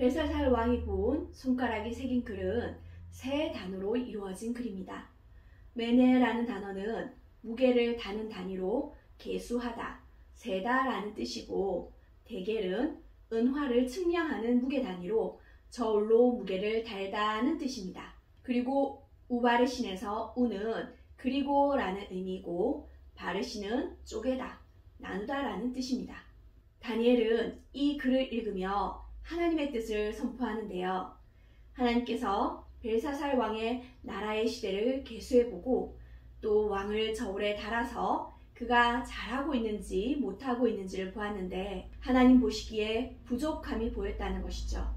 벨사살 왕이 본 손가락이 새긴 글은 세 단어로 이루어진 글입니다. 메네라는 단어는 무게를 다는 단위로 계수하다, 세다라는 뜻이고, 데겔은 은화를 측량하는 무게 단위로 저울로 무게를 달다는 뜻입니다. 그리고 우바르신에서 우는 그리고라는 의미고, 바르신은 쪼개다, 나누다라는 뜻입니다. 다니엘은 이 글을 읽으며 하나님의 뜻을 선포하는데요. 하나님께서 벨사살 왕의 나라의 시대를 계수해보고 또 왕을 저울에 달아서 그가 잘하고 있는지 못하고 있는지를 보았는데 하나님 보시기에 부족함이 보였다는 것이죠.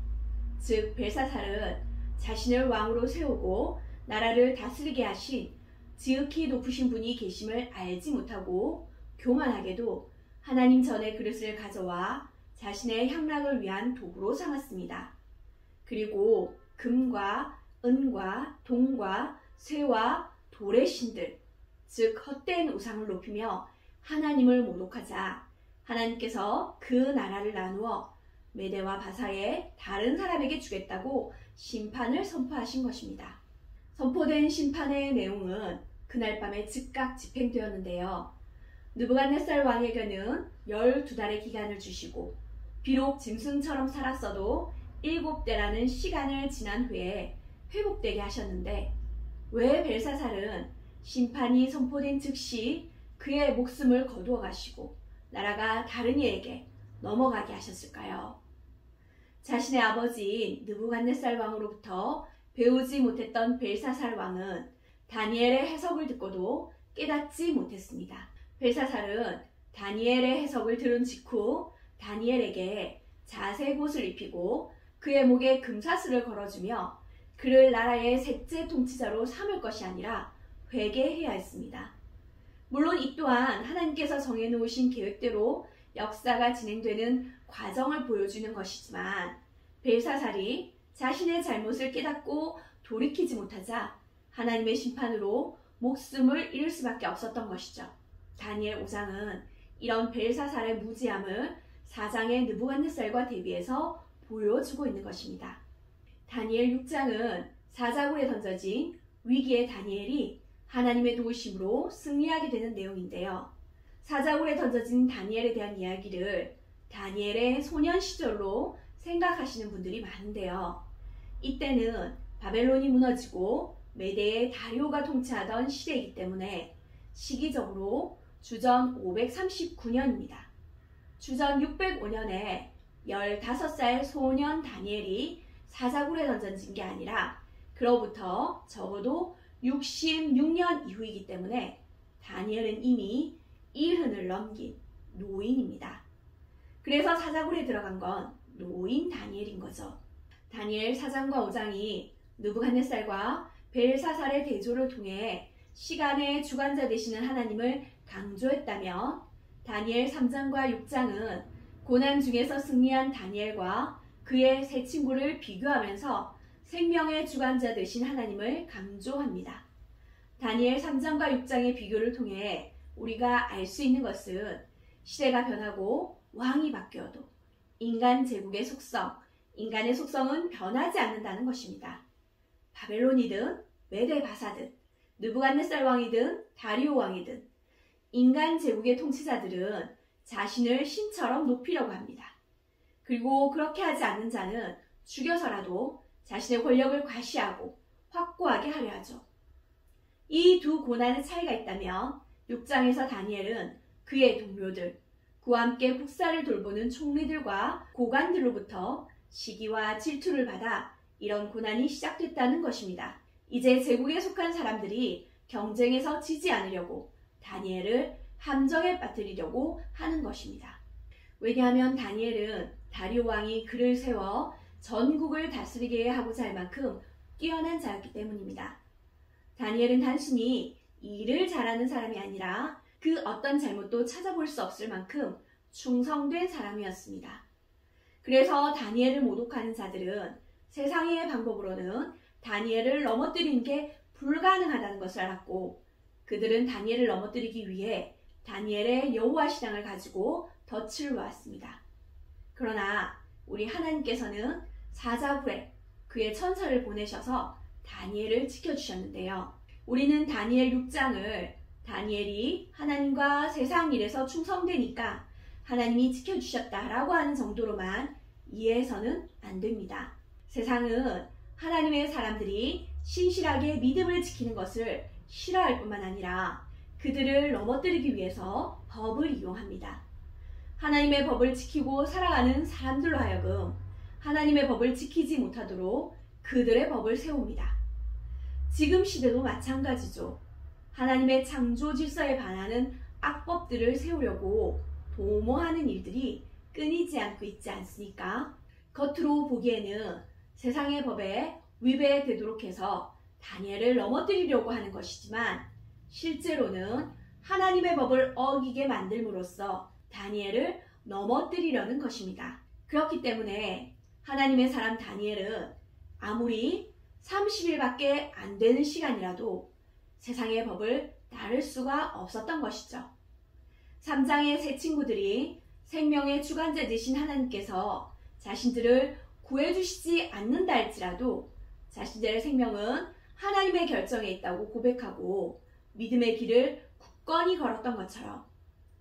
즉 벨사살은 자신을 왕으로 세우고 나라를 다스리게 하신 지극히 높으신 분이 계심을 알지 못하고 교만하게도 하나님 전에 그릇을 가져와 자신의 향락을 위한 도구로 삼았습니다. 그리고 금과 은과 동과 쇠와 돌의 신들, 즉 헛된 우상을 높이며 하나님을 모독하자 하나님께서 그 나라를 나누어 메대와 바사의 다른 사람에게 주겠다고 심판을 선포하신 것입니다. 선포된 심판의 내용은 그날 밤에 즉각 집행되었는데요. 느부갓네살 왕에게는 12달의 기간을 주시고 비록 짐승처럼 살았어도 7대라는 시간을 지난 후에 회복되게 하셨는데 왜 벨사살은 심판이 선포된 즉시 그의 목숨을 거두어 가시고 나라가 다른 이에게 넘어가게 하셨을까요? 자신의 아버지인 느부갓네살 왕으로부터 배우지 못했던 벨사살 왕은 다니엘의 해석을 듣고도 깨닫지 못했습니다. 벨사살은 다니엘의 해석을 들은 직후 다니엘에게 자색 옷을 입히고 그의 목에 금사슬을 걸어주며 그를 나라의 셋째 통치자로 삼을 것이 아니라 회개해야 했습니다. 물론 이 또한 하나님께서 정해놓으신 계획대로 역사가 진행되는 과정을 보여주는 것이지만 벨사살이 자신의 잘못을 깨닫고 돌이키지 못하자 하나님의 심판으로 목숨을 잃을 수밖에 없었던 것이죠. 다니엘 5장은 이런 벨사살의 무지함을 4장의 느부갓네살과 대비해서 보여주고 있는 것입니다. 다니엘 6장은 사자굴에 던져진 위기의 다니엘이 하나님의 도우심으로 승리하게 되는 내용인데요. 사자굴에 던져진 다니엘에 대한 이야기를 다니엘의 소년 시절로 생각하시는 분들이 많은데요. 이때는 바벨론이 무너지고 메대의 다리오가 통치하던 시대이기 때문에 시기적으로 주전 539년입니다. 주전 605년에 15살 소년 다니엘이 사자굴에 던져진 게 아니라 그로부터 적어도 66년 이후이기 때문에 다니엘은 이미 일흔을 넘긴 노인입니다. 그래서 사자굴에 들어간 건 노인 다니엘인 거죠. 다니엘 4장과 5장이 느부갓네살과 벨사살의 대조를 통해 시간의 주관자 되시는 하나님을 강조했다면 다니엘 3장과 6장은 고난 중에서 승리한 다니엘과 그의 세 친구를 비교하면서 생명의 주관자 되신 하나님을 강조합니다. 다니엘 3장과 6장의 비교를 통해 우리가 알 수 있는 것은 시대가 변하고 왕이 바뀌어도 인간 제국의 속성, 인간의 속성은 변하지 않는다는 것입니다. 바벨론이든 메대 바사든 느부갓네살 왕이든 다리오 왕이든 인간 제국의 통치자들은 자신을 신처럼 높이려고 합니다. 그리고 그렇게 하지 않는 자는 죽여서라도 자신의 권력을 과시하고 확고하게 하려 하죠. 이 두 고난의 차이가 있다면 6장에서 다니엘은 그의 동료들, 그와 함께 국사를 돌보는 총리들과 고관들로부터 시기와 질투를 받아 이런 고난이 시작됐다는 것입니다. 이제 제국에 속한 사람들이 경쟁에서 지지 않으려고 다니엘을 함정에 빠뜨리려고 하는 것입니다. 왜냐하면 다니엘은 다리오 왕이 그를 세워 전국을 다스리게 하고자 할 만큼 뛰어난 자였기 때문입니다. 다니엘은 단순히 일을 잘하는 사람이 아니라 그 어떤 잘못도 찾아볼 수 없을 만큼 충성된 사람이었습니다. 그래서 다니엘을 모독하는 자들은 세상의 방법으로는 다니엘을 넘어뜨리는 게 불가능하다는 것을 알았고 그들은 다니엘을 넘어뜨리기 위해 다니엘의 여호와 신앙을 가지고 덫을 놓았습니다. 그러나 우리 하나님께서는 사자굴에 그의 천사를 보내셔서 다니엘을 지켜주셨는데요. 우리는 다니엘 6장을 다니엘이 하나님과 세상 일에서 충성되니까 하나님이 지켜주셨다라고 하는 정도로만 이해해서는 안 됩니다. 세상은 하나님의 사람들이 신실하게 믿음을 지키는 것을 싫어할 뿐만 아니라 그들을 넘어뜨리기 위해서 법을 이용합니다. 하나님의 법을 지키고 살아가는 사람들로 하여금 하나님의 법을 지키지 못하도록 그들의 법을 세웁니다. 지금 시대도 마찬가지죠. 하나님의 창조 질서에 반하는 악법들을 세우려고 도모하는 일들이 끊이지 않고 있지 않습니까? 겉으로 보기에는 세상의 법에 위배되도록 해서 다니엘을 넘어뜨리려고 하는 것이지만 실제로는 하나님의 법을 어기게 만들므로써 다니엘을 넘어뜨리려는 것입니다. 그렇기 때문에 하나님의 사람 다니엘은 아무리 30일밖에 안 되는 시간이라도 세상의 법을 따를 수가 없었던 것이죠. 3장의 세 친구들이 생명의 주관자 되신 하나님께서 자신들을 구해주시지 않는다 할지라도 자신들의 생명은 하나님의 결정에 있다고 고백하고 믿음의 길을 굳건히 걸었던 것처럼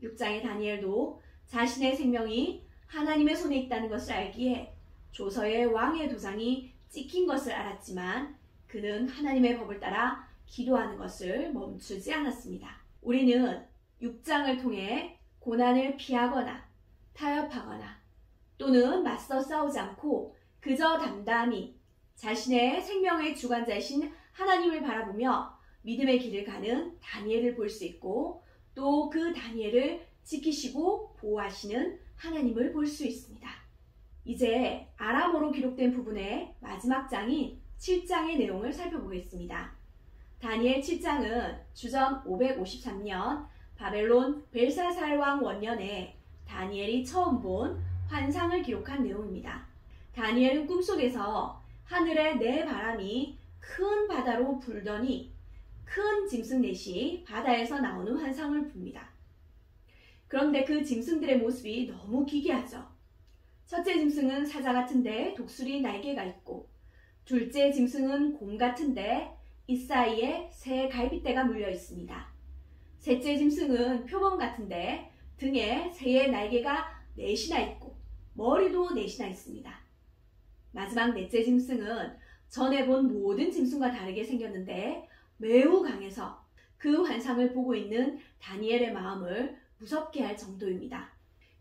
6장의 다니엘도 자신의 생명이 하나님의 손에 있다는 것을 알기에 조서의 왕의 도장이 찍힌 것을 알았지만 그는 하나님의 법을 따라 기도하는 것을 멈추지 않았습니다. 우리는 6장을 통해 고난을 피하거나 타협하거나 또는 맞서 싸우지 않고 그저 담담히 자신의 생명의 주관자이신 하나님을 바라보며 믿음의 길을 가는 다니엘을 볼 수 있고 또 그 다니엘을 지키시고 보호하시는 하나님을 볼 수 있습니다. 이제 아람어로 기록된 부분의 마지막 장인 7장의 내용을 살펴보겠습니다. 다니엘 7장은 주전 553년 바벨론 벨사살 왕 원년에 다니엘이 처음 본 환상을 기록한 내용입니다. 다니엘은 꿈속에서 하늘에 네 바람이 큰 바다로 불더니 큰 짐승 넷이 바다에서 나오는 환상을 봅니다. 그런데 그 짐승들의 모습이 너무 기괴하죠. 첫째 짐승은 사자 같은데 독수리 날개가 있고 둘째 짐승은 곰 같은데 이 사이에 새 갈빗대가 물려 있습니다. 셋째 짐승은 표범 같은데 등에 새의 날개가 넷이나 있고 머리도 넷이나 있습니다. 마지막 넷째 짐승은 전에 본 모든 짐승과 다르게 생겼는데 매우 강해서 그 환상을 보고 있는 다니엘의 마음을 무섭게 할 정도입니다.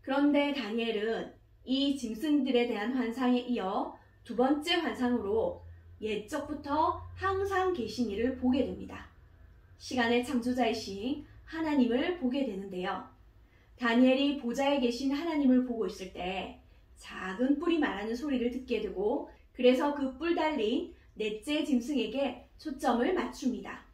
그런데 다니엘은 이 짐승들에 대한 환상에 이어 두 번째 환상으로 옛적부터 항상 계신 이를 보게 됩니다. 시간의 창조자이신 하나님을 보게 되는데요. 다니엘이 보좌에 계신 하나님을 보고 있을 때 작은 뿔이 말하는 소리를 듣게 되고 그래서 그 뿔 달린 넷째 짐승에게 초점을 맞춥니다.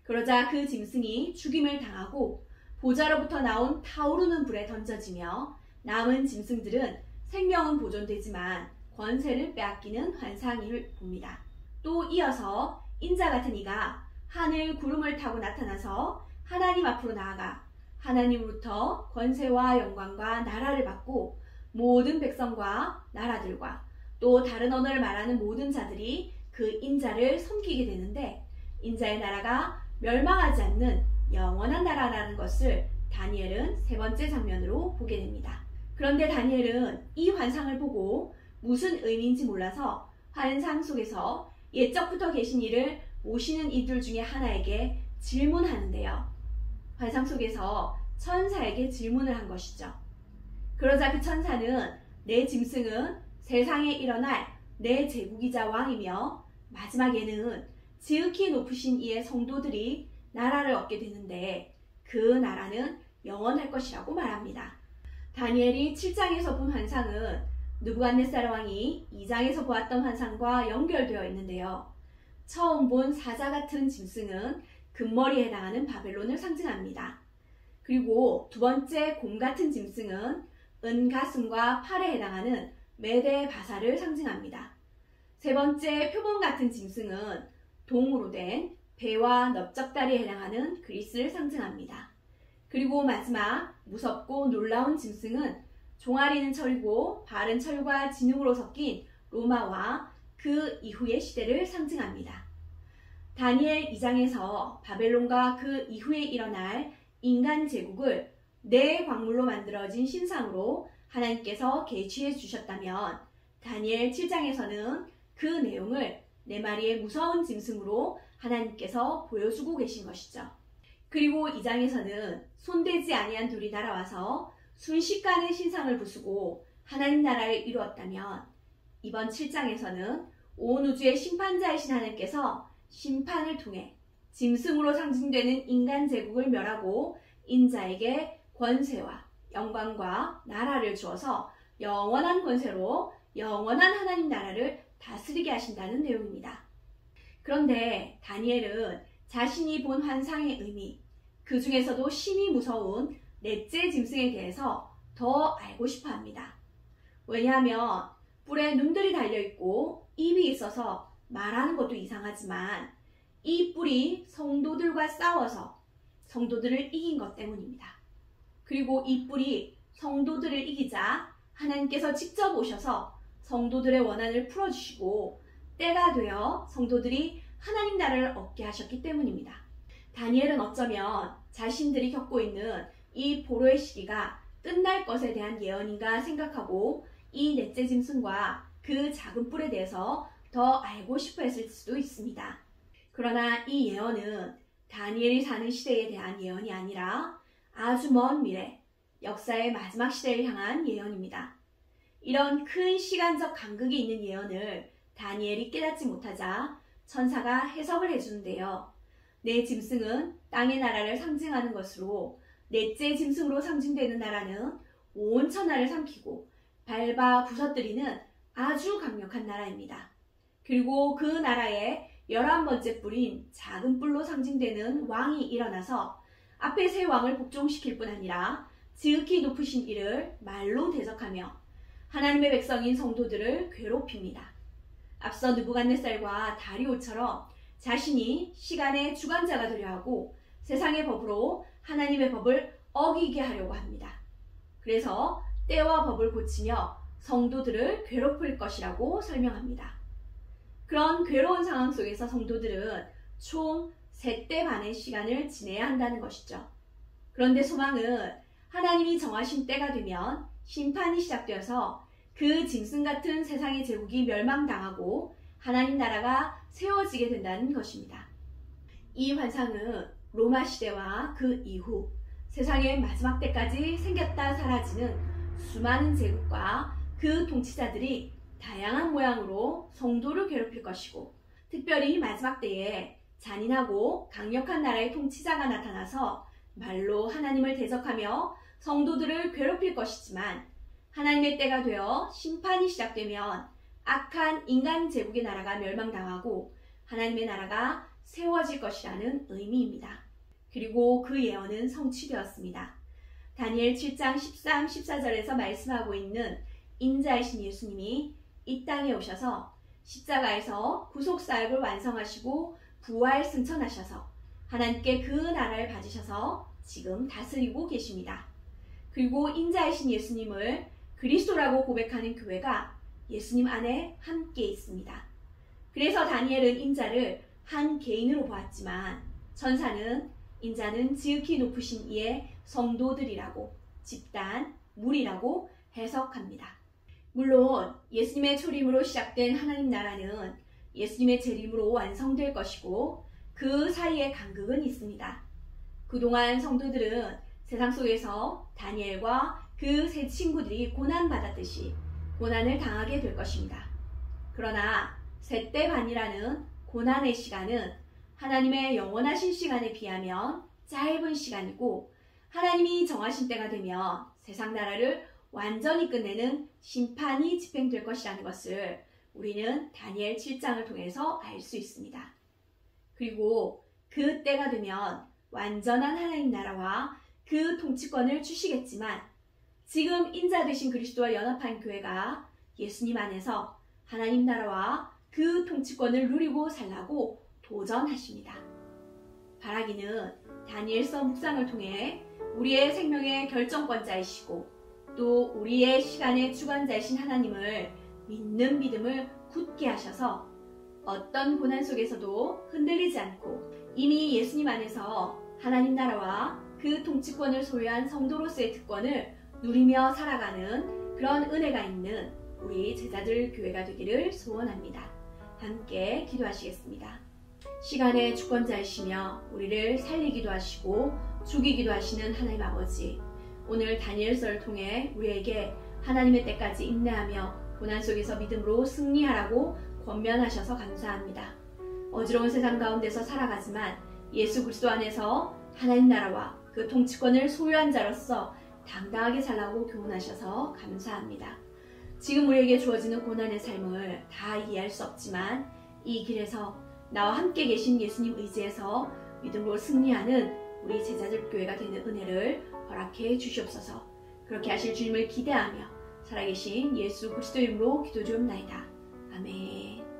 그러자 그 짐승이 죽임을 당하고 보좌로부터 나온 타오르는 불에 던져지며 남은 짐승들은 생명은 보존되지만 권세를 빼앗기는 환상을 봅니다. 또 이어서 인자 같은 이가 하늘 구름을 타고 나타나서 하나님 앞으로 나아가 하나님으로부터 권세와 영광과 나라를 받고 모든 백성과 나라들과 또 다른 언어를 말하는 모든 자들이 그 인자를 섬기게 되는데 인자의 나라가 멸망하지 않는 영원한 나라라는 것을 다니엘은 세 번째 장면으로 보게 됩니다. 그런데 다니엘은 이 환상을 보고 무슨 의미인지 몰라서 환상 속에서 옛적부터 계신 이를 모시는 이들 중에 하나에게 질문하는데요. 환상 속에서 천사에게 질문을 한 것이죠. 그러자 그 천사는 내 짐승은 세상에 일어날 내 제국이자 왕이며 마지막에는 지극히 높으신 이의 성도들이 나라를 얻게 되는데 그 나라는 영원할 것이라고 말합니다. 다니엘이 7장에서 본 환상은 느부갓네살 왕이 2장에서 보았던 환상과 연결되어 있는데요. 처음 본 사자 같은 짐승은 금머리에 해당하는 바벨론을 상징합니다. 그리고 두 번째 곰 같은 짐승은 은가슴과 팔에 해당하는 메데 바사를 상징합니다. 세 번째 표범 같은 짐승은 동으로 된 배와 넓적다리에 해당하는 그리스를 상징합니다. 그리고 마지막 무섭고 놀라운 짐승은 종아리는 철이고 발은 철과 진흙으로 섞인 로마와 그 이후의 시대를 상징합니다. 다니엘 2장에서 바벨론과 그 이후에 일어날 인간 제국을 네 광물로 만들어진 신상으로 하나님께서 계시해 주셨다면 다니엘 7장에서는 그 내용을 네 마리의 무서운 짐승으로 하나님께서 보여주고 계신 것이죠. 그리고 2장에서는 손대지 아니한 돌이 날아와서 순식간에 신상을 부수고 하나님 나라를 이루었다면 이번 7장에서는 온 우주의 심판자이신 하나님께서 심판을 통해 짐승으로 상징되는 인간 제국을 멸하고 인자에게 권세와 영광과 나라를 주어서 영원한 권세로 영원한 하나님 나라를 다스리게 하신다는 내용입니다. 그런데 다니엘은 자신이 본 환상의 의미, 그 중에서도 심히 무서운 넷째 짐승에 대해서 더 알고 싶어 합니다. 왜냐하면 뿔에 눈들이 달려있고 입이 있어서 말하는 것도 이상하지만 이 뿔이 성도들과 싸워서 성도들을 이긴 것 때문입니다. 그리고 이 뿔이 성도들을 이기자 하나님께서 직접 오셔서 성도들의 원한을 풀어주시고 때가 되어 성도들이 하나님 나라를 얻게 하셨기 때문입니다. 다니엘은 어쩌면 자신들이 겪고 있는 이 보로의 시기가 끝날 것에 대한 예언인가 생각하고 이 넷째 짐승과 그 작은 뿔에 대해서 더 알고 싶어 했을 수도 있습니다. 그러나 이 예언은 다니엘이 사는 시대에 대한 예언이 아니라 아주 먼 미래, 역사의 마지막 시대를 향한 예언입니다. 이런 큰 시간적 간극이 있는 예언을 다니엘이 깨닫지 못하자 천사가 해석을 해주는데요. 네 짐승은 땅의 나라를 상징하는 것으로 넷째 짐승으로 상징되는 나라는 온 천하를 삼키고 밟아 부서뜨리는 아주 강력한 나라입니다. 그리고 그 나라의 11번째 뿔인 작은 뿔로 상징되는 왕이 일어나서 앞에 세 왕을 복종시킬 뿐 아니라 지극히 높으신 이를 말로 대적하며 하나님의 백성인 성도들을 괴롭힙니다. 앞서 느부갓네살과 다리오처럼 자신이 시간의 주관자가 되려 하고 세상의 법으로 하나님의 법을 어기게 하려고 합니다. 그래서 때와 법을 고치며 성도들을 괴롭힐 것이라고 설명합니다. 그런 괴로운 상황 속에서 성도들은 총 3대 반의 시간을 지내야 한다는 것이죠. 그런데 소망은 하나님이 정하신 때가 되면 심판이 시작되어서 그 짐승 같은 세상의 제국이 멸망당하고 하나님 나라가 세워지게 된다는 것입니다. 이 환상은 로마 시대와 그 이후 세상의 마지막 때까지 생겼다 사라지는 수많은 제국과 그 통치자들이 다양한 모양으로 성도를 괴롭힐 것이고 특별히 마지막 때에 잔인하고 강력한 나라의 통치자가 나타나서 말로 하나님을 대적하며 성도들을 괴롭힐 것이지만 하나님의 때가 되어 심판이 시작되면 악한 인간 제국의 나라가 멸망당하고 하나님의 나라가 세워질 것이라는 의미입니다. 그리고 그 예언은 성취되었습니다. 다니엘 7장 13, 14절에서 말씀하고 있는 인자이신 예수님이 이 땅에 오셔서 십자가에서 구속사역을 완성하시고 부활 승천하셔서 하나님께 그 나라를 받으셔서 지금 다스리고 계십니다. 그리고 인자이신 예수님을 그리스도라고 고백하는 교회가 예수님 안에 함께 있습니다. 그래서 다니엘은 인자를 한 개인으로 보았지만 천사는 인자는 지극히 높으신 이의 성도들이라고 집단, 무리라고 해석합니다. 물론 예수님의 초림으로 시작된 하나님 나라는 예수님의 재림으로 완성될 것이고 그 사이에 간극은 있습니다. 그동안 성도들은 세상 속에서 다니엘과 그 세 친구들이 고난받았듯이 고난을 당하게 될 것입니다. 그러나 3대 반이라는 고난의 시간은 하나님의 영원하신 시간에 비하면 짧은 시간이고 하나님이 정하신 때가 되면 세상 나라를 완전히 끝내는 심판이 집행될 것이라는 것을 우리는 다니엘 7장을 통해서 알 수 있습니다. 그리고 그 때가 되면 완전한 하나님 나라와 그 통치권을 주시겠지만 지금 인자 되신 그리스도와 연합한 교회가 예수님 안에서 하나님 나라와 그 통치권을 누리고 살라고 도전하십니다. 바라기는 다니엘서 묵상을 통해 우리의 생명의 결정권자이시고 또 우리의 시간의 주관자이신 하나님을 믿는 믿음을 굳게 하셔서 어떤 고난 속에서도 흔들리지 않고 이미 예수님 안에서 하나님 나라와 그 통치권을 소유한 성도로서의 특권을 누리며 살아가는 그런 은혜가 있는 우리 제자들 교회가 되기를 소원합니다. 함께 기도하시겠습니다. 시간의 주권자이시며 우리를 살리기도 하시고 죽이기도 하시는 하나님 아버지, 오늘 다니엘서를 통해 우리에게 하나님의 때까지 인내하며 고난 속에서 믿음으로 승리하라고 권면하셔서 감사합니다. 어지러운 세상 가운데서 살아가지만 예수 그리스도 안에서 하나님 나라와 그 통치권을 소유한 자로서 당당하게 살라고 교훈하셔서 감사합니다. 지금 우리에게 주어지는 고난의 삶을 다 이해할 수 없지만 이 길에서 나와 함께 계신 예수님 의지해서 믿음으로 승리하는 우리 제자들 교회가 되는 은혜를 허락해 주시옵소서. 그렇게 하실 주님을 기대하며 살아계신 예수 그리스도 이름으로 기도드리옵나이다. 아멘.